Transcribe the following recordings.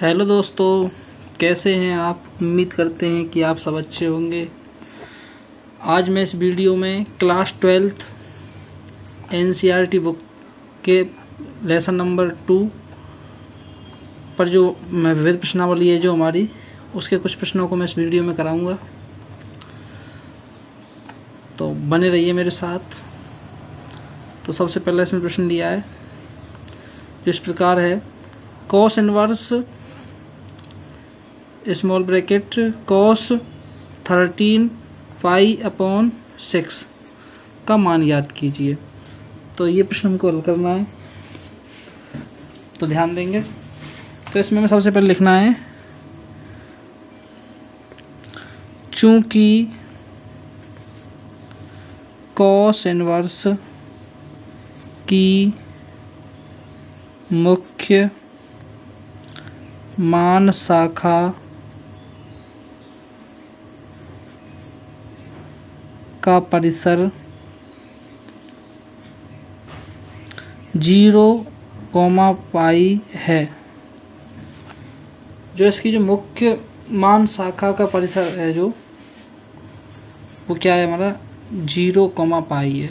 Hello दोस्तों, कैसे हैं आप। उम्मीद करते हैं कि आप सब अच्छे होंगे। आज मैं इस वीडियो में क्लास 12th एनसीईआरटी बुक के लेसन नंबर 2 पर जो विविध प्रश्नावली है जो हमारी, उसके कुछ प्रश्नों को मैं इस वीडियो में कराऊंगा, तो बने रहिए मेरे साथ। तो सबसे पहले इसमें प्रश्न दिया है जो इस प्रकार है, cos inverse small bracket cos 13 पाई/6 का मान याद कीजिए। तो ये प्रश्न हमको हल करना है, तो ध्यान देंगे। तो इसमें हमें सबसे पहले लिखना है, चूंकि कॉस इनवर्स की मुख्य मान शाखा का परिसर 0, पाई है। जो इसकी जो मुख्य मान शाखा का परिसर है जो वो क्या है, हमारा 0, पाई है।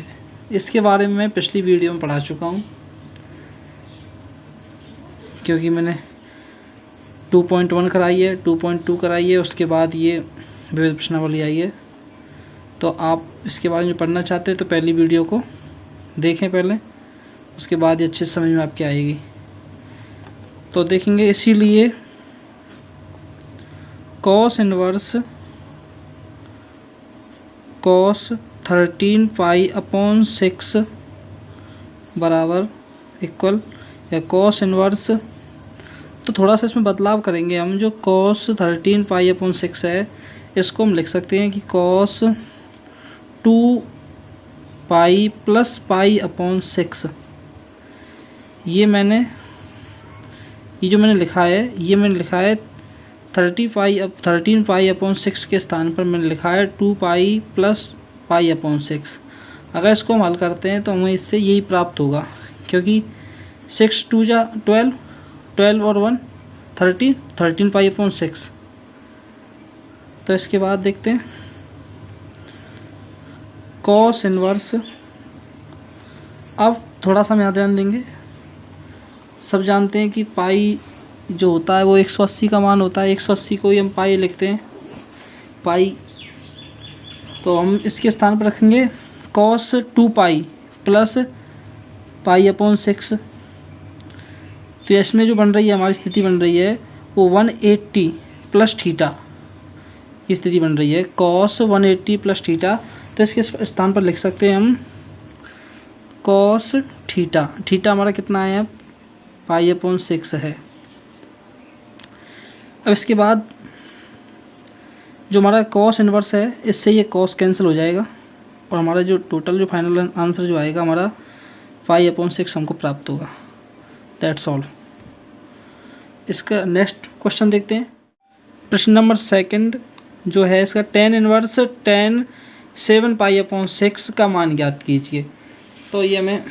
इसके बारे में मैं पिछली वीडियो में पढ़ा चुका हूँ, क्योंकि मैंने 2.1 कराई है, 2.2 कराई है, उसके बाद ये विविध प्रश्नावली आई है। तो आप इसके बारे में पढ़ना चाहते हैं तो पहली वीडियो को देखें पहले, उसके बाद ये अच्छे समझ में आपके आएगी। तो देखेंगे, इसीलिए कॉस इनवर्स कॉस 13 पाई/6 बराबर इक्वल या कॉस इनवर्स, तो थोड़ा सा इसमें बदलाव करेंगे हम। जो कॉस 13 पाई/6 है, इसको हम लिख सकते हैं कि कॉस 2 पाई प्लस पाई/6। ये जो मैंने लिखा है, ये मैंने लिखा है 13 पाई/6 के स्थान पर मैंने लिखा है 2 पाई प्लस पाई/6। अगर इसको हम हल करते हैं तो हमें इससे यही प्राप्त होगा, क्योंकि 6 2 जा 12, 12 और 1 13, 13 पाई/6। तो इसके बाद देखते हैं कॉस इनवर्स। अब थोड़ा सा हम यहाँ ध्यान देंगे, सब जानते हैं कि पाई जो होता है वो 180 का मान होता है। 180 को ही हम पाई लिखते हैं, पाई। तो हम इसके स्थान पर रखेंगे कॉस 2 पाई प्लस पाई/6। तो इसमें जो बन रही है, हमारी स्थिति बन रही है वो 180 प्लस थीटा की स्थिति बन रही है, कॉस 180 प्लस थीटा। तो इसके स्थान पर लिख सकते हैं हम कॉस थीटा। थीटा हमारा कितना है, पाई/6 है। अब इसके बाद जो हमारा कॉस इनवर्स है, इससे ये कॉस कैंसिल हो जाएगा और हमारा जो टोटल जो फाइनल आंसर जो आएगा हमारा पाई/6 हमको प्राप्त होगा। That's all. इसका नेक्स्ट क्वेश्चन देखते हैं। प्रश्न नंबर 2 जो है इसका, tan इनवर्स tan 7 पाई/6 का मान ज्ञात कीजिए। तो ये हमें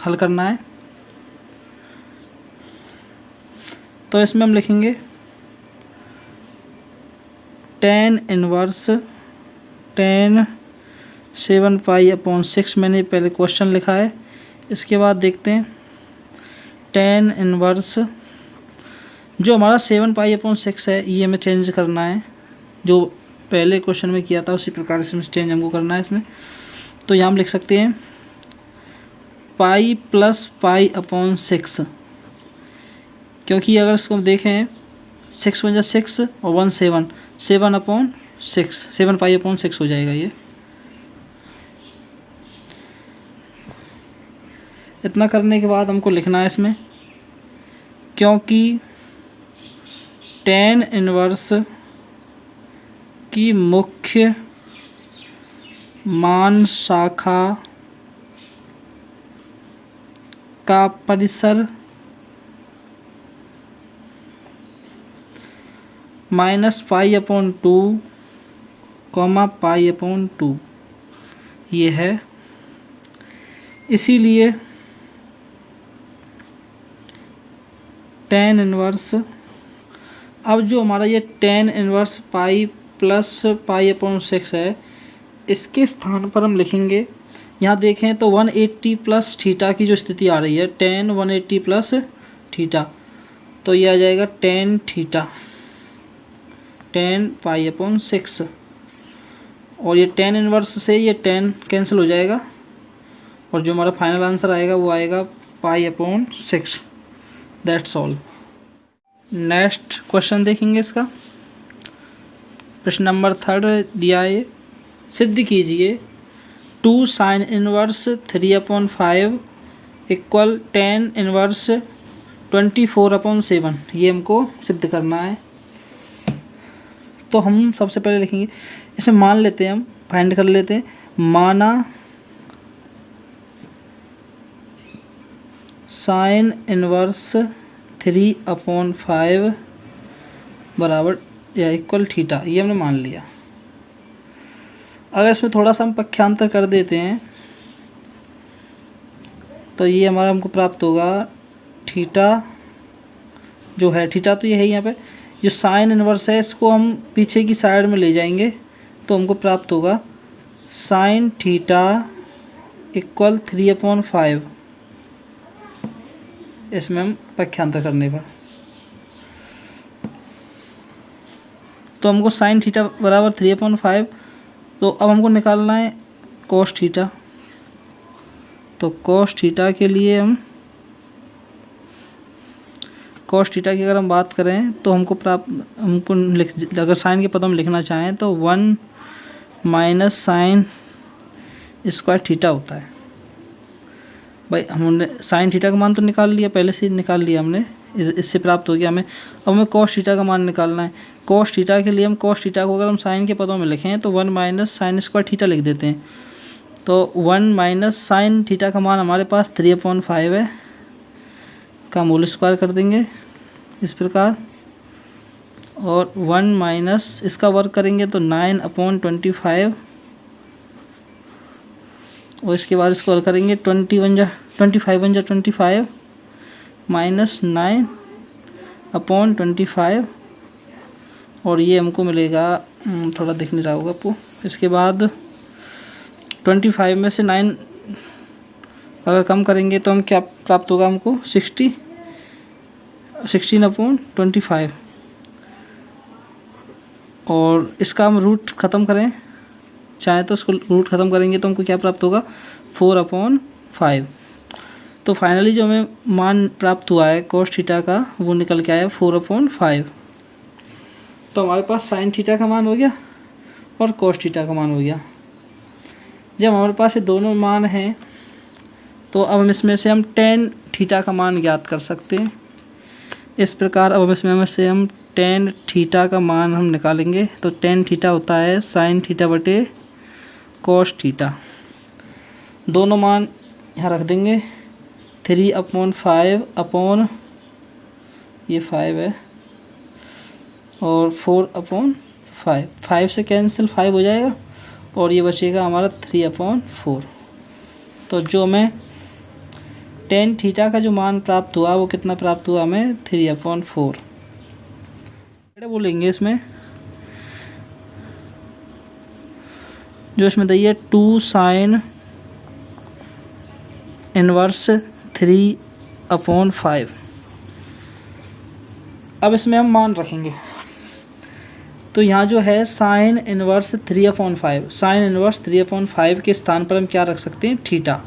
हल करना है। तो इसमें हम लिखेंगे tan इनवर्स tan 7 पाई/6, मैंने पहले क्वेश्चन लिखा है। इसके बाद देखते हैं tan इनवर्स जो हमारा 7 पाई/6 है, ये हमें चेंज करना है। जो पहले क्वेश्चन में किया था उसी प्रकार से चेंज हमको करना है इसमें। तो यहाँ हम लिख सकते हैं पाई प्लस पाई/6, क्योंकि अगर इसको हम देखें 6 × 6 और 1 7, 7/6, 7 पाई/6 हो जाएगा। ये इतना करने के बाद हमको लिखना है इसमें, क्योंकि tan इनवर्स की मुख्य मान शाखा का परिसर -पाई/2, पाई/2 ये है। इसीलिए tan इनवर्स अब जो हमारा ये tan inverse pi plus pi upon 6 है, इसके स्थान पर हम लिखेंगे, यहाँ देखें तो 180 प्लस थीटा की जो स्थिति आ रही है, tan 180 प्लस थीटा, तो ये आ जाएगा tan theta tan pi upon 6, और ये tan इनवर्स से ये tan कैंसिल हो जाएगा, और जो हमारा फाइनल आंसर आएगा वो आएगा pi upon 6। That's all. Next question देखेंगे इसका। प्रश्न नंबर 3 दिया है, सिद्ध कीजिए 2 sine inverse 3/5 equal tan inverse 24/7। ये हमको सिद्ध करना है। तो हम सबसे पहले लिखेंगे, इसमें मान लेते हैं, हम फाइंड कर लेते हैं। माना साइन इनवर्स 3/5 बराबर या इक्वल थीटा, ये हमने मान लिया। अगर इसमें थोड़ा सा हम पक्षांतर कर देते हैं तो ये हमारा हमको प्राप्त होगा थीटा जो है, थीटा तो ये है यहाँ पे, जो साइन इनवर्स है इसको हम पीछे की साइड में ले जाएंगे तो हमको प्राप्त होगा साइन थीटा इक्वल 3/5। इसमें हम पक्षांतर करने पर तो हमको साइन थीटा बराबर 3/5। तो अब हमको निकालना है कोस थीटा। तो कोस थीटा के लिए कोस थीटा की अगर हम बात करें तो हमको अगर साइन के पदों में लिखना चाहें तो 1 माइनस साइन स्क्वायर थीटा होता है। भाई हमने साइन थीटा का मान तो निकाल लिया, पहले से निकाल लिया हमने, इससे प्राप्त हो गया हमें। अब हमें कोस थीटा का मान निकालना है। कोस थीटा के लिए हम कोस थीटा को अगर हम साइन के पदों में लिखें तो 1 माइनस साइन स्क्वायर थीटा लिख देते हैं। तो 1 माइनस साइन थीटा का मान हमारे पास 3/5 है, का मूल स्क्वायर कर देंगे इस प्रकार, और 1 माइनस इसका वर्ग करेंगे तो 9/25, और इसके बाद इसको वर्ग करेंगे 25 माइनस 9/25, और ये हमको मिलेगा, थोड़ा दिख नहीं रहा होगा आपको। इसके बाद 25 में से 9 अगर कम करेंगे तो हम क्या प्राप्त होगा, हमको 16/25, और इसका हम रूट ख़त्म करें चाहे तो इसको रूट ख़त्म करेंगे तो हमको क्या प्राप्त होगा 4/5। तो फाइनली जो हमें मान प्राप्त हुआ है कोस थीटा का वो निकल के आया 4/5। तो हमारे पास साइन थीटा का मान हो गया और कोस थीटा का मान हो गया। जब हमारे पास ये दोनों मान हैं तो अब हम इसमें से हम tan थीटा का मान ज्ञात कर सकते हैं। इस प्रकार अब इसमें से हम tan थीटा का मान हम निकालेंगे। तो tan थीटा होता है साइन थीटा बटे कोस थीटा। दोनों मान यहाँ रख देंगे, 3/5 अपॉन ये 5 है और 4/5, 5 से कैंसिल 5 हो जाएगा और ये बचेगा हमारा 3/4। तो जो हमें tan थीटा का जो मान प्राप्त हुआ वो कितना प्राप्त हुआ, हमें 3/4 बोलेंगे। इसमें जो इसमें दी है 2 साइन इनवर्स 3/5। अब इसमें हम मान रखेंगे तो यहाँ जो है साइन इनवर्स 3/5, साइन इनवर्स 3/5 के स्थान पर हम क्या रख सकते हैं, थीटा।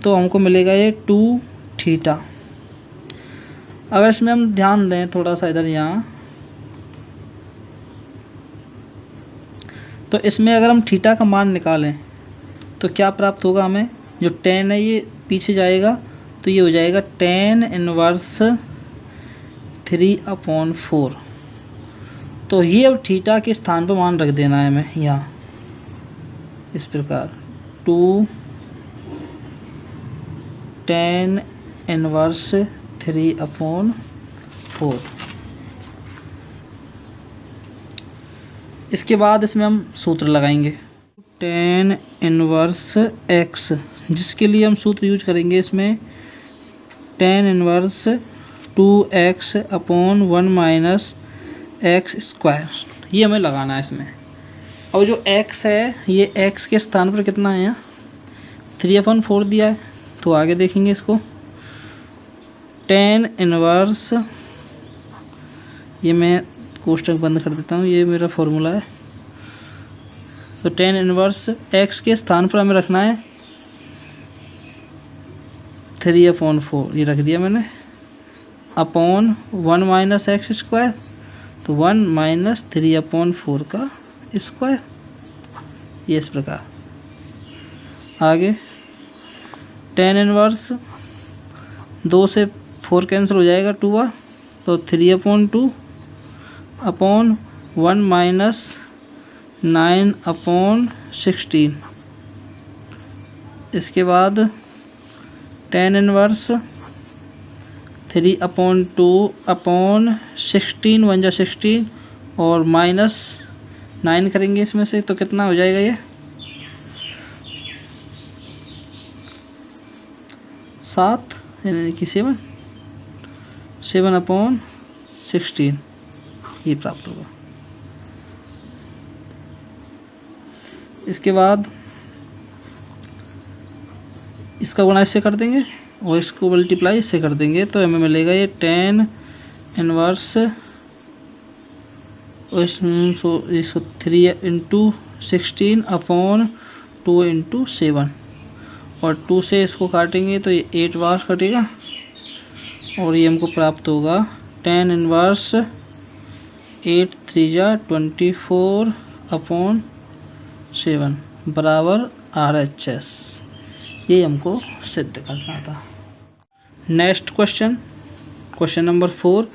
तो हमको मिलेगा ये 2 थीटा। अगर इसमें हम ध्यान दें थोड़ा सा इधर यहाँ, तो इसमें अगर हम थीटा का मान निकालें तो क्या प्राप्त होगा हमें, जो tan है ये पीछे जाएगा तो ये हो जाएगा tan इनवर्स 3/4। तो ये अब थीटा के स्थान पर मान रख देना है हमें यहाँ इस प्रकार, 2 tan इनवर्स 3/4। इसके बाद इसमें हम सूत्र लगाएंगे tan इनवर्स x, जिसके लिए हम सूत्र यूज करेंगे इसमें tan inverse 2x/1 minus x square, ये हमें लगाना है इसमें। और जो x है ये x के स्थान पर कितना है, यहाँ 3/4 दिया है। तो आगे देखेंगे इसको, tan इनवर्स, ये मैं कोष्टक बंद कर देता हूँ, ये मेरा फॉर्मूला है। तो tan इनवर्स x के स्थान पर हमें रखना है 3/4, ये रख दिया मैंने, अपॉन 1 माइनस एक्स स्क्वायर, तो 1 माइनस 3/4 का स्क्वायर, ये इस प्रकार। आगे tan इनवर्स 2 से 4 कैंसिल हो जाएगा 2 बार, तो 3/2 अपॉन 1 माइनस 9/16। इसके बाद tan इनवर्स 3/2 अपॉन 16, 1 जा 16 और माइनस 9 करेंगे इसमें से, तो कितना हो जाएगा ये 7, यानी कि 7/16 ये प्राप्त होगा। इसके बाद इसका गुणा इससे कर देंगे और इसको मल्टीप्लाई इससे कर देंगे, तो हमें मिलेगा ये tan इनवर्स 3/16 अपॉन 2/7, और 2 से इसको काटेंगे तो ये 8 बार कटेगा, और ये हमको प्राप्त होगा tan इनवर्स 8 3 जा 24 अपॉन 7 बराबर RHS। ये हमको सिद्ध करना था। नेक्स्ट क्वेश्चन, क्वेश्चन नंबर 4,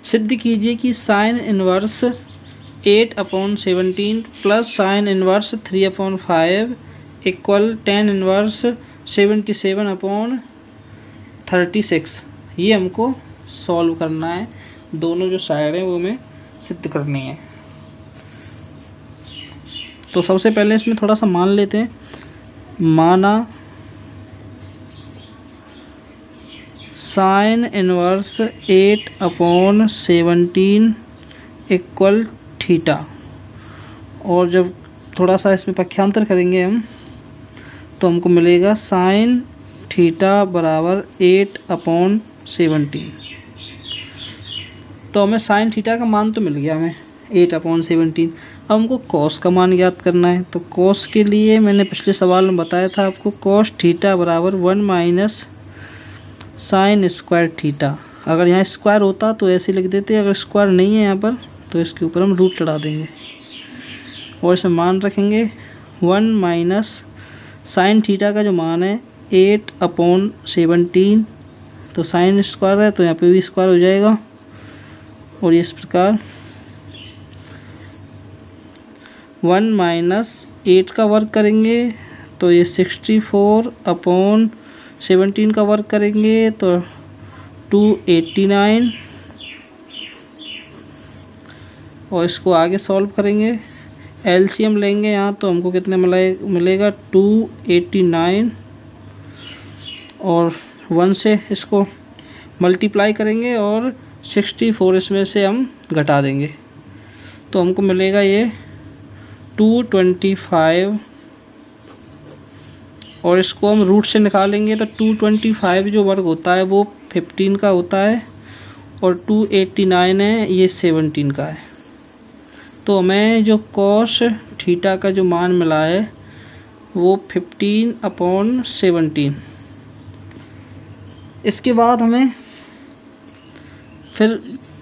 सिद्ध कीजिए कि sine inverse 8/17 plus sine inverse 3/5 equal tan inverse 77/36। ये हमको सॉल्व करना है, दोनों जो साइड हैं वो हमें सिद्ध करनी है। तो सबसे पहले इसमें थोड़ा सा मान लेते हैं। माना साइन इनवर्स 8/17 इक्वल थीटा, और जब थोड़ा सा इसमें पक्षांतर करेंगे हम तो हमको मिलेगा साइन थीटा बराबर 8/17। तो हमें साइन थीटा का मान तो मिल गया हमें 8/17। अब हमको कॉस का मान ज्ञात करना है। तो कॉस के लिए मैंने पिछले सवाल में बताया था आपको, कॉस थीटा बराबर 1 माइनस साइन स्क्वायर थीटा। अगर यहाँ स्क्वायर होता तो ऐसे लिख देते, अगर स्क्वायर नहीं है यहाँ पर तो इसके ऊपर हम रूट चढ़ा देंगे और इसमें मान रखेंगे 1 माइनस साइन थीटा का जो मान है 8/17, तो साइन स्क्वायर है तो यहाँ पे भी स्क्वायर हो जाएगा, और इस प्रकार 1 माइनस 8 का वर्ग करेंगे तो ये 64/17 का वर्ग करेंगे तो 289, और इसको आगे सॉल्व करेंगे, एलसीएम लेंगे यहाँ तो हमको कितने मिलेगा 289, और 1 से इसको मल्टीप्लाई करेंगे और 64 इसमें से हम घटा देंगे तो हमको मिलेगा ये 225, और इसको हम रूट से निकालेंगे तो 225 जो वर्ग होता है वो 15 का होता है, और 289 है ये 17 का है। तो हमें जो कॉस थीटा का जो मान मिला है वो 15/17। इसके बाद हमें फिर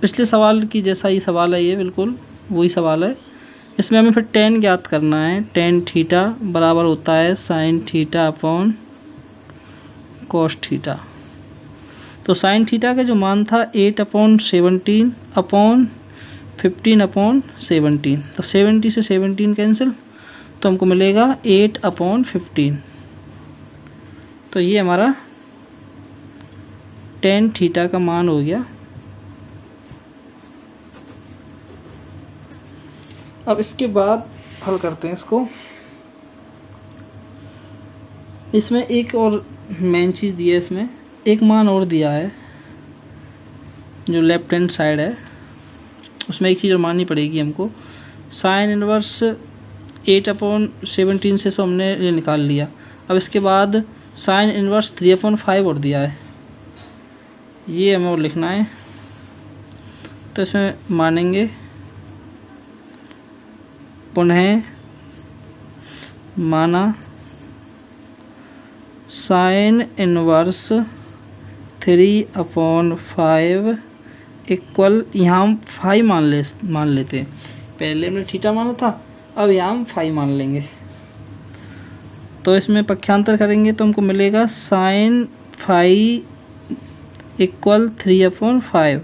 पिछले सवाल की जैसा ही सवाल है, ये बिल्कुल वही सवाल है। इसमें हमें फिर tan ज्ञात करना है। tan थीटा बराबर होता है sine theta upon cos theta. तो साइन थीटा का जो मान था 8/17 अपॉन 15/17, तो 70 से 17 कैंसिल, तो हमको मिलेगा 8/15। तो ये हमारा tan थीटा का मान हो गया। अब इसके बाद हल करते हैं इसको। इसमें एक और मेन चीज़ दी है, इसमें एक मान और दिया है जो लेफ्ट हैंड साइड है, उसमें एक चीज़ और माननी पड़ेगी हमको। साइन इनवर्स 8/17 से तो हमने ये निकाल लिया। अब इसके बाद साइन इनवर्स 3/5 और दिया है, ये हमें और लिखना है। तो इसमें मानेंगे पुनः माना साइन इनवर्स 3/5 इक्वल, यहाँ हम 5 मान लेते हैं। पहले हमने थीटा माना था, अब यहाँ हम 5 मान लेंगे। तो इसमें पक्षांतर करेंगे तो हमको मिलेगा साइन 5 इक्वल 3/5।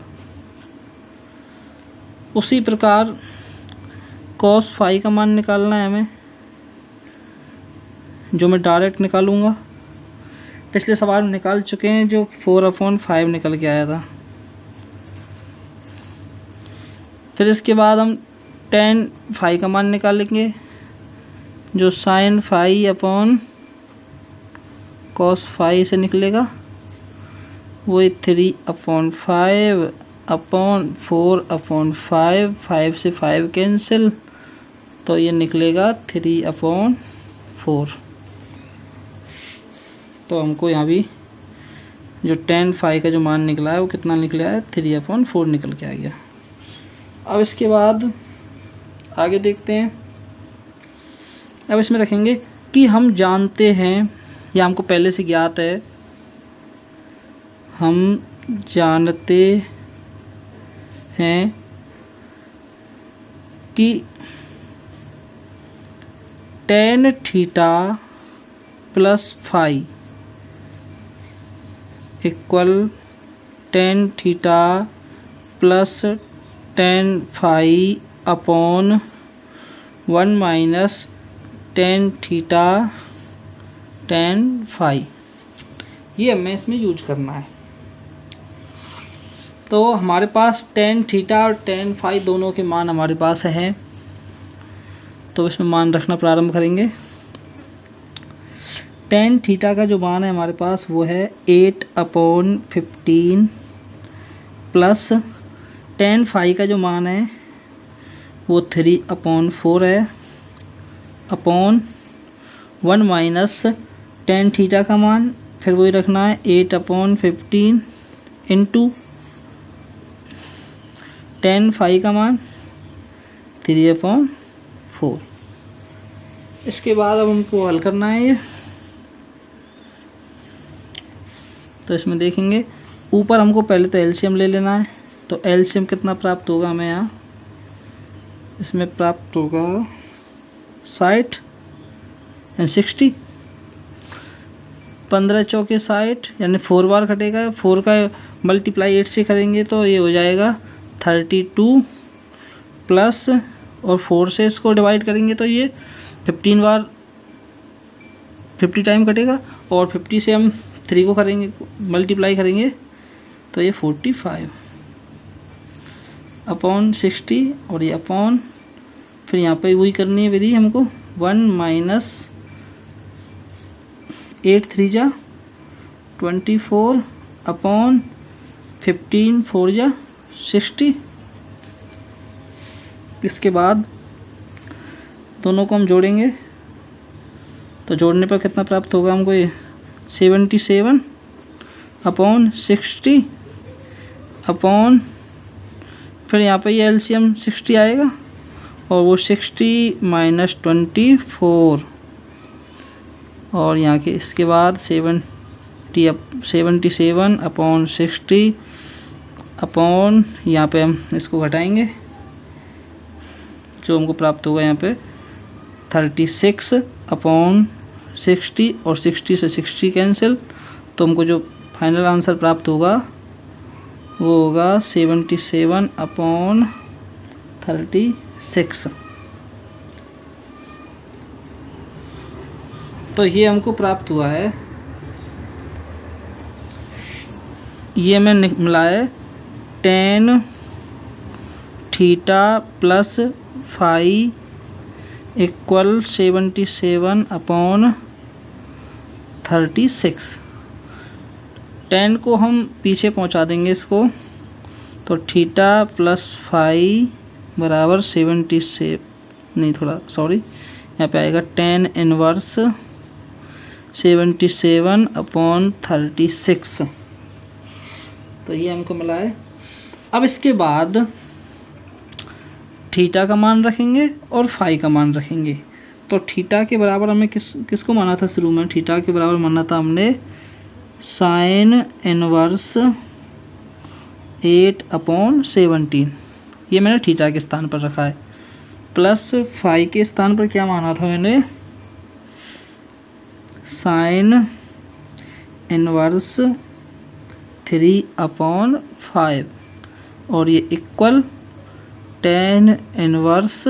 उसी प्रकार कॉस 5 का मान निकालना है हमें, जो मैं डायरेक्ट निकालूंगा। पिछले सवाल में निकाल चुके हैं, जो 4/5 निकल के आया था। फिर इसके बाद हम tan 5 का मान निकालेंगे, जो sin 5 cos 5 से निकलेगा, वही 3/5 4/5, 5 से 5 कैंसिल, तो ये निकलेगा 3/4। तो हमको यहाँ भी जो tan 5 का जो मान निकला है वो कितना निकला है, 3/4 निकल के आ गया। अब इसके बाद आगे देखते हैं। अब इसमें रखेंगे कि हम जानते हैं, या हमको पहले से ज्ञात है, हम जानते हैं कि tan theta plus phi equal tan theta plus tan phi upon 1 minus tan theta tan phi, ये हमें इसमें यूज करना है। तो हमारे पास tan थीटा और tan फाई दोनों के मान हमारे पास हैं, तो इसमें मान रखना प्रारंभ करेंगे। tan थीटा का जो मान है हमारे पास वो है 8/15 प्लस tan फाई का जो मान है वो 3/4 है, अपॉन 1 माइनस tan थीटा का मान, फिर वही रखना है 8/15 इंटू tan फाई का मान 3/4। इसके बाद अब हमको हल करना है ये। तो इसमें देखेंगे, ऊपर हमको पहले तो एलसीएम ले लेना है। तो एलसीएम कितना प्राप्त होगा हमें यहाँ, इसमें प्राप्त होगा 60 एंड 60, 15 चौके 60, यानी 4 बार कटेगा। 4 का मल्टीप्लाई 8 से करेंगे तो ये हो जाएगा 32 प्लस, और 4 से इसको डिवाइड करेंगे तो ये 15 बार 50 टाइम कटेगा, और 50 से हम 3 को करेंगे मल्टीप्लाई करेंगे तो ये 45 अपॉन 60, और ये अपॉन, फिर यहाँ पे वही करनी है विधि हमको, 1 माइनस 8 3 जा 24 अपॉन 15 4 जा 60। इसके बाद दोनों को हम जोड़ेंगे, तो जोड़ने पर कितना प्राप्त होगा हमको, ये 77 अपॉन 60 अपॉन, फिर यहाँ पे ये एलसीएम 60 आएगा, और वो 60 माइनस 24, और यहाँ के इसके बाद 77 अपॉन 60 अपॉन, यहाँ पे हम इसको घटाएंगे, जो हमको प्राप्त होगा यहाँ पे 36 अपॉन 60, और 60 से 60 कैंसिल, तो हमको जो फाइनल आंसर प्राप्त होगा वो होगा 77 अपॉन 36। तो ये हमको प्राप्त हुआ है, ये मैं मिला है tan theta plus phi equal 77 upon 36। tan को हम पीछे पहुंचा देंगे इसको, तो थीटा प्लस फाई बराबर 77, नहीं थोड़ा सॉरी, यहाँ पे आएगा tan इनवर्स 77/36। तो ये हमको मिला है। अब इसके बाद थीटा का मान रखेंगे और फाई का मान रखेंगे। तो थीटा के बराबर हमें किसको माना था शुरू में? थीटा के बराबर माना था हमने साइन इनवर्स 8/17। ये मैंने थीटा के स्थान पर रखा है। प्लस फाई के स्थान पर क्या माना था मैंने? साइन इनवर्स 3/5 और ये इक्वल tan इनवर्स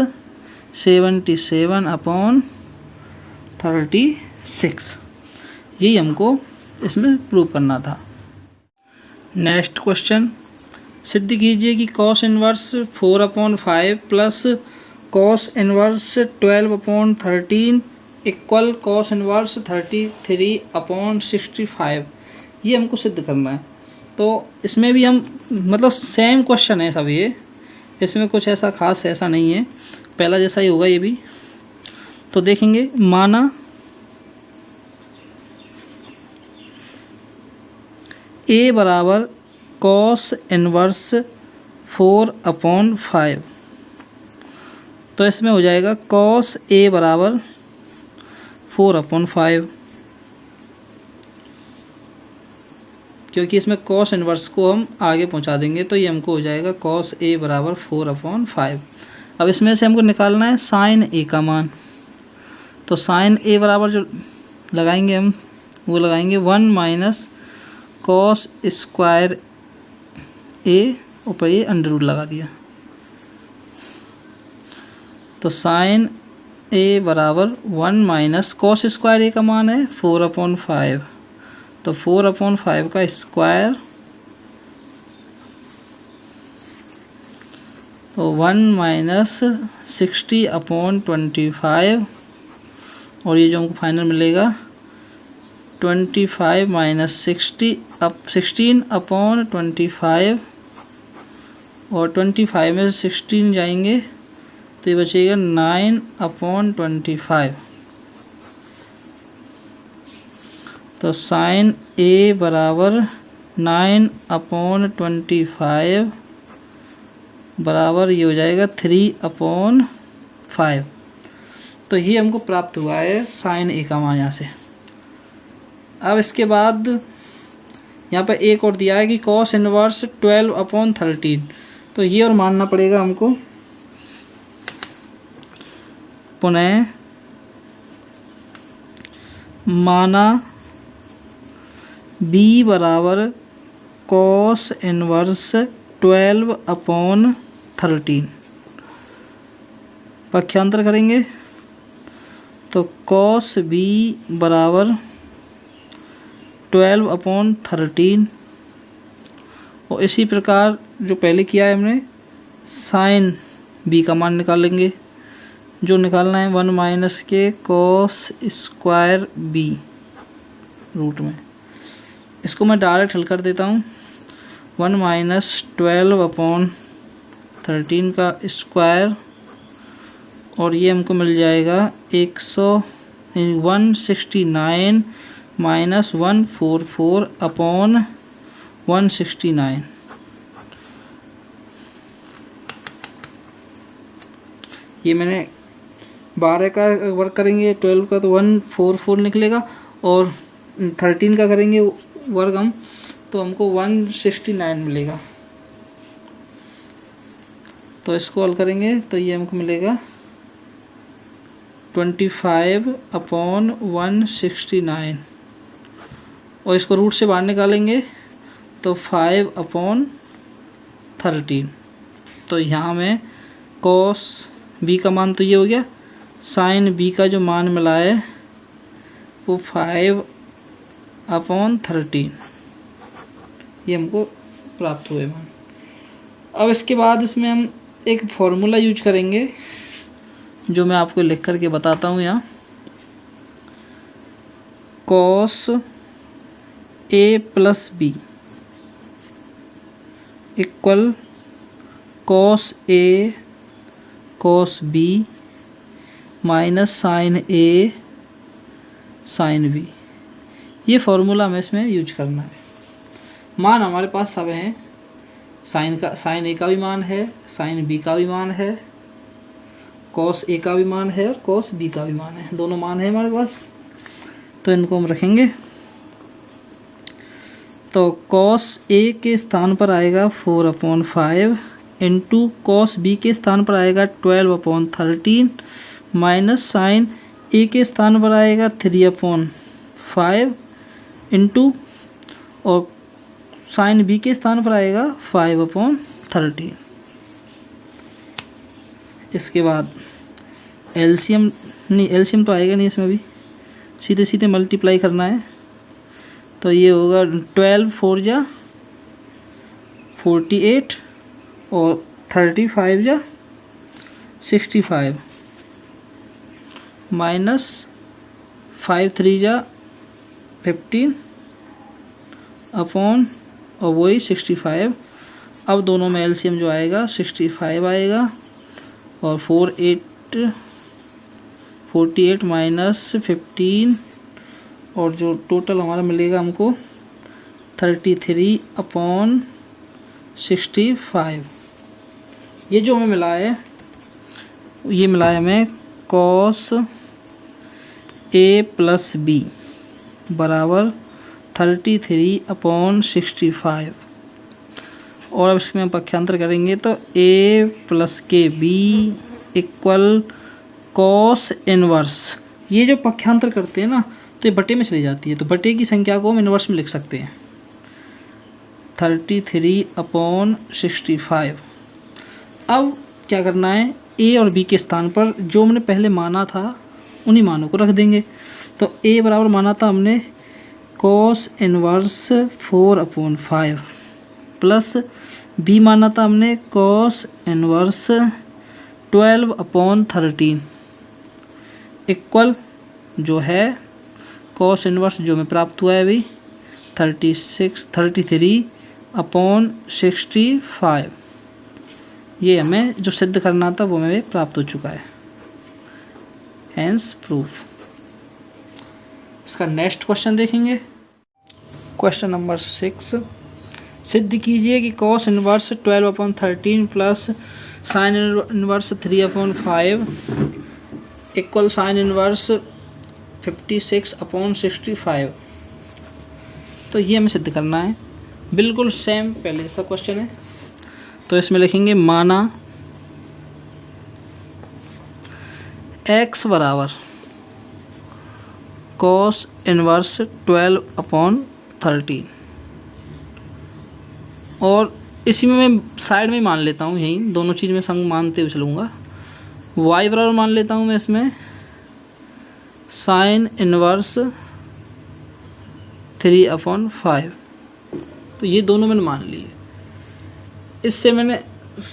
77/36। यही हमको इसमें प्रूव करना था। नेक्स्ट क्वेश्चन, सिद्ध कीजिए कि cos inverse 4/5 plus cos inverse 12/13 equal cos inverse 33/65। ये हमको सिद्ध करना है। तो इसमें भी हम मतलब सेम क्वेश्चन है सब ये, इसमें कुछ ऐसा खास ऐसा नहीं है, पहला जैसा ही होगा ये भी। तो देखेंगे, माना a बराबर cos इनवर्स 4/5, तो इसमें हो जाएगा cos a बराबर 4/5, क्योंकि इसमें cos इनवर्स को हम आगे पहुंचा देंगे। तो ये हमको हो जाएगा cos a बराबर 4/5। अब इसमें से हमको निकालना है साइन a का मान। तो साइन a बराबर जो लगाएंगे हम, वो लगाएंगे 1 माइनस cos स्क्वायर a, ऊपर ये अंडर रूट लगा दिया। तो साइन a बराबर 1 माइनस cos स्क्वायर a का मान है 4/5, तो 4/5 का स्क्वायर, तो 1 माइनस 60/25 और ये जो हमको फाइनल मिलेगा 25 माइनस 16 16/25 और 25 में 16 जाएंगे तो ये बचेगा 9/25। तो साइन a बराबर 9/25 बराबर ये हो जाएगा 3/5। तो ये हमको प्राप्त हुआ है साइन a का मान यहाँ से। अब इसके बाद यहाँ पर एक और दिया है कि cos इनवर्स 12/13, तो ये और मानना पड़ेगा हमको। पुनः माना b बराबर cos इनवर्स 12/13, पक्षांतर करेंगे तो cos b बराबर 12/13 और इसी प्रकार जो पहले किया है हमने साइन b का मान निकालेंगे, जो निकालना है 1 माइनस के cos स्क्वायर b रूट में। इसको मैं डायरेक्ट हल कर देता हूँ। 1 माइनस 12/13 का स्क्वायर और ये हमको मिल जाएगा 169 माइनस 144/169। ये मैंने 12 का वर्क करेंगे 12 का तो 144 निकलेगा और 13 का करेंगे वर्ग हम तो हमको 169 मिलेगा। तो इसको हल करेंगे तो ये हमको मिलेगा 25/169 और इसको रूट से बाहर निकालेंगे तो 5/13। तो यहाँ में cos b का मान तो ये हो गया, साइन b का जो मान मिला है वो 5/13, ये हमको प्राप्त हुए मान। अब इसके बाद इसमें हम एक फॉर्मूला यूज करेंगे जो मैं आपको लिख करके बताता हूँ यहाँ। cos a plus b equal cos A cos B minus sine A sine B. ये फॉर्मूला हमें इसमें यूज करना है। मान हमारे पास सब हैं, साइन ए का भी मान है, साइन बी का भी मान है, कॉस ए का भी मान है और कॉस बी का भी मान है, दोनों मान है हमारे पास। तो इनको हम रखेंगे। तो कॉस ए के स्थान पर आएगा 4/5 इंटू कॉस बी के स्थान पर आएगा 12/13 माइनस साइन ए के स्थान पर आएगा 3/5 इंटू और साइन बी के स्थान पर आएगा 5/13। इसके बाद एलसीएम नहीं, एलसीएम तो आएगा नहीं इसमें भी, सीधे सीधे मल्टीप्लाई करना है। तो ये होगा 12 4 जा 48 और 35 जा 65 माइनस 5 3 जा 15 अपॉन और वही 65। अब दोनों में एलसीएम जो आएगा 65 आएगा और 48 माइनस 15 और जो टोटल हमारा मिलेगा हमको 33/65। ये जो हमें मिला है, ये मिला है हमें कॉस ए प्लस बी बराबर 33/65। और अब इसमें हम पक्षांतर करेंगे तो ए प्लस के बी इक्वल कॉस इनवर्स। ये जो पक्षांतर करते हैं ना तो ये बटे में चली जाती है, तो बटे की संख्या को हम इनवर्स में लिख सकते हैं 33/65। अब क्या करना है, ए और बी के स्थान पर जो हमने पहले माना था उन्हीं मानों को रख देंगे। तो ए बराबर माना था हमने कॉस इनवर्स 4/5 प्लस बी माना था हमने कॉस इनवर्स 12/13 इक्वल जो है कॉस इनवर्स जो हमें प्राप्त हुआ है अभी 33/65। ये हमें जो सिद्ध करना था वो हमें प्राप्त हो चुका है, हेंस प्रूफ। इसका नेक्स्ट क्वेश्चन देखेंगे। क्वेश्चन नंबर 6, सिद्ध कीजिए कि cos inverse 12/13 plus sine inverse 3/5 equal sine inverse 56/65। तो ये हमें सिद्ध करना है, बिल्कुल सेम पहले जैसा क्वेश्चन है। तो इसमें लिखेंगे माना x बराबर कॉस इनवर्स 12/13 और इसी में मैं साइड में मान लेता हूँ, यहीं दोनों चीज़ में संग मानते हुए चलूँगा। y बराबर मान लेता हूँ मैं इसमें साइन इनवर्स 3/5। तो ये दोनों मैंने मान लिए। इससे मैंने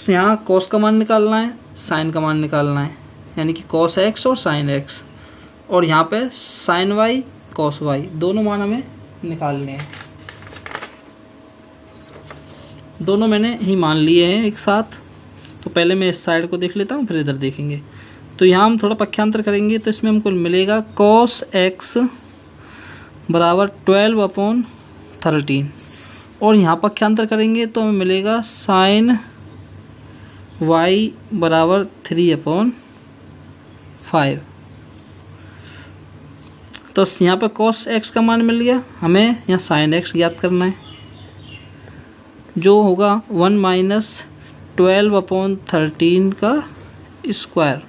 यहाँ कॉस का मान निकालना है, साइन का मान निकालना है, यानी कि कॉस x और साइन x, और यहाँ पे साइन y कॉस y, दोनों मान हमें निकालने हैं। दोनों मैंने ही मान लिए हैं एक साथ। तो पहले मैं इस साइड को देख लेता हूँ, फिर इधर देखेंगे। तो यहाँ हम थोड़ा पक्षांतर करेंगे तो इसमें हमको मिलेगा कॉस x बराबर 12/13 और यहाँ पक्षांतर करेंगे तो हमें मिलेगा साइन y बराबर 3/5। तो यहाँ पर कॉस x का मान मिल गया, हमें यहाँ साइन x ज्ञात करना है जो होगा 1 माइनस 12/13 का स्क्वायर,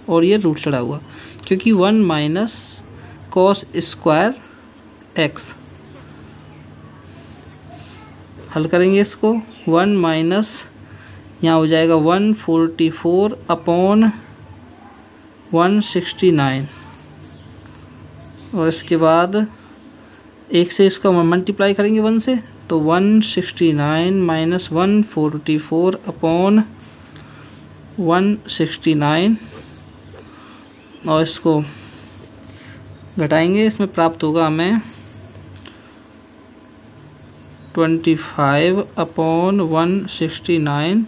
और ये रूट चढ़ा हुआ क्योंकि 1 माइनस कॉस स्क्वायर x। हल करेंगे इसको, 1 माइनस यहाँ हो जाएगा 144/169 और इसके बाद एक से इसका मल्टीप्लाई करेंगे 1 से, तो 169 माइनस 144/169 और इसको घटाएंगे, इसमें प्राप्त होगा हमें 25/169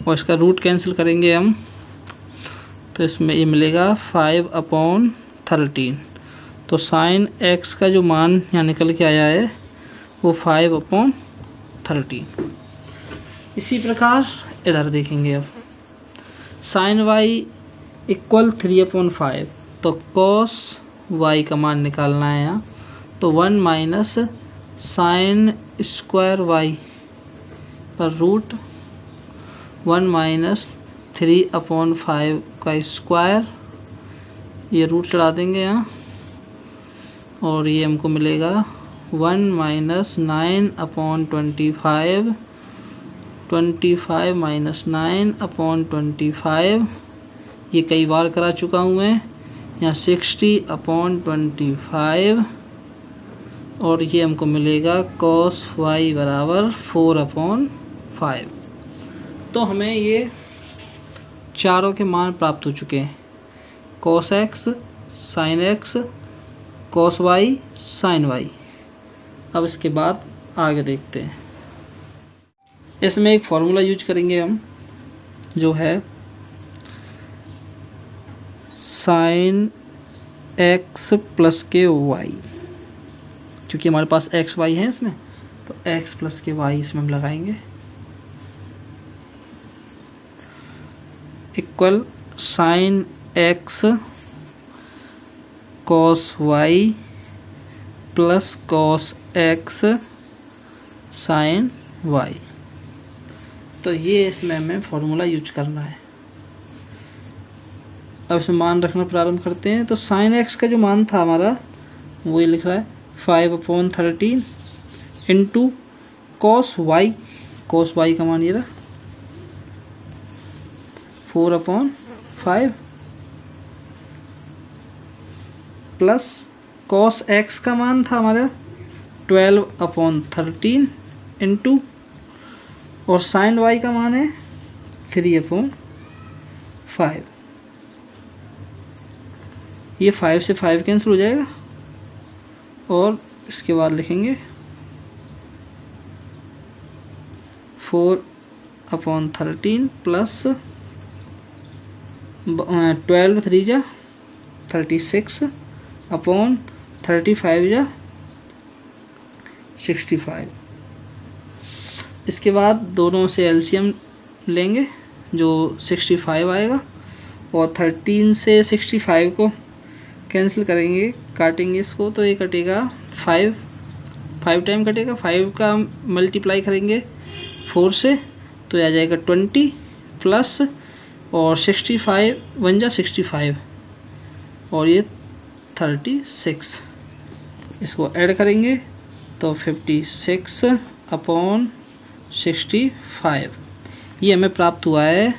और इसका रूट कैंसिल करेंगे हम, तो इसमें ये मिलेगा 5/13। तो साइन x का जो मान यहाँ निकल के आया है वो 5/13। इसी प्रकार इधर देखेंगे अब साइन y इक्वल 3/5। तो कॉस y का मान निकालना है यहाँ, तो 1 माइनस साइन स्क्वायर y पर रूट 1 माइनस 3/5 का स्क्वायर, ये रूट चढ़ा देंगे यहाँ और ये हमको मिलेगा 1 माइनस 9/25, 25 माइनस 9/25, ये कई बार करा चुका हूँ मैं। यहाँ 60/25 और ये हमको मिलेगा cos y बराबर 4/5। तो हमें ये चारों के मान प्राप्त हो चुके हैं, cos x, sin x, cos y, sin y। अब इसके बाद आगे देखते हैं। इसमें एक फॉर्मूला यूज करेंगे हम, जो है sin x प्लस के y, क्योंकि हमारे पास x y है इसमें, तो x प्लस के y इसमें हम लगाएंगे, equal sin x cos y plus cos x sin y। तो ये इसमें हमें फॉर्मूला यूज करना है। अब इसमें मान रखना प्रारंभ करते हैं। तो साइन x का जो मान था हमारा वो ये लिख रहा है 5/13 इंटू cos y का मान ये रहा 4/5 प्लस cos x का मान था हमारा 12/13 इंटू, और साइन y का मान है 3/5। ये 5 से 5 कैंसिल हो जाएगा और इसके बाद लिखेंगे 4/13 प्लस 12 3 जा 36 अपॉन 35 जा 65। इसके बाद दोनों से एलसीएम लेंगे जो 65 आएगा, और 13 से 65 को कैंसिल करेंगे, काटेंगे इसको, तो ये कटेगा 5 टाइम कटेगा। 5 का मल्टीप्लाई करेंगे 4 से तो आ जाएगा 20 प्लस, और 65 1 जा 65 और ये 36, इसको ऐड करेंगे तो 56/65। ये हमें प्राप्त हुआ है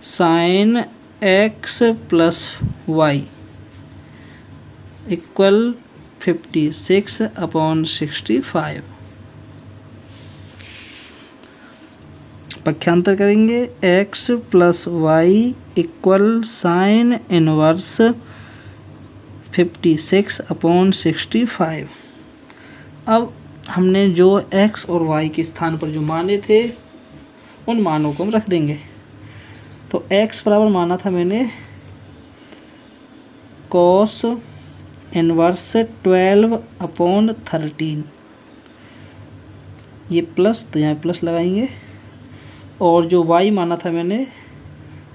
sine x plus y equal 56/65। पक्षांतर करेंगे, x plus y equal sine inverse 56/65। अब हमने जो x और y के स्थान पर जो माने थे उन मानों को हम रख देंगे। तो x बराबर माना था मैंने cos इनवर्स 12/13, ये प्लस, तो यहाँ प्लस लगाएंगे, और जो y माना था मैंने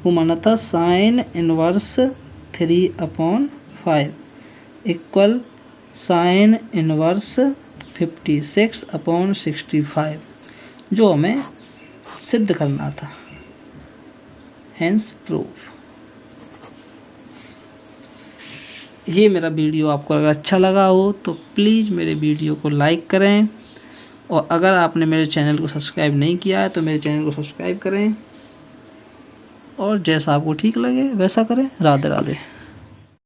वो माना था sine inverse 3/5 equal sine inverse 56/65, जो हमें सिद्ध करना था, हेंस प्रूफ। ये मेरा वीडियो आपको अगर अच्छा लगा हो तो प्लीज़ मेरे वीडियो को लाइक करें, और अगर आपने मेरे चैनल को सब्सक्राइब नहीं किया है तो मेरे चैनल को सब्सक्राइब करें, और जैसा आपको ठीक लगे वैसा करें। राधे राधे।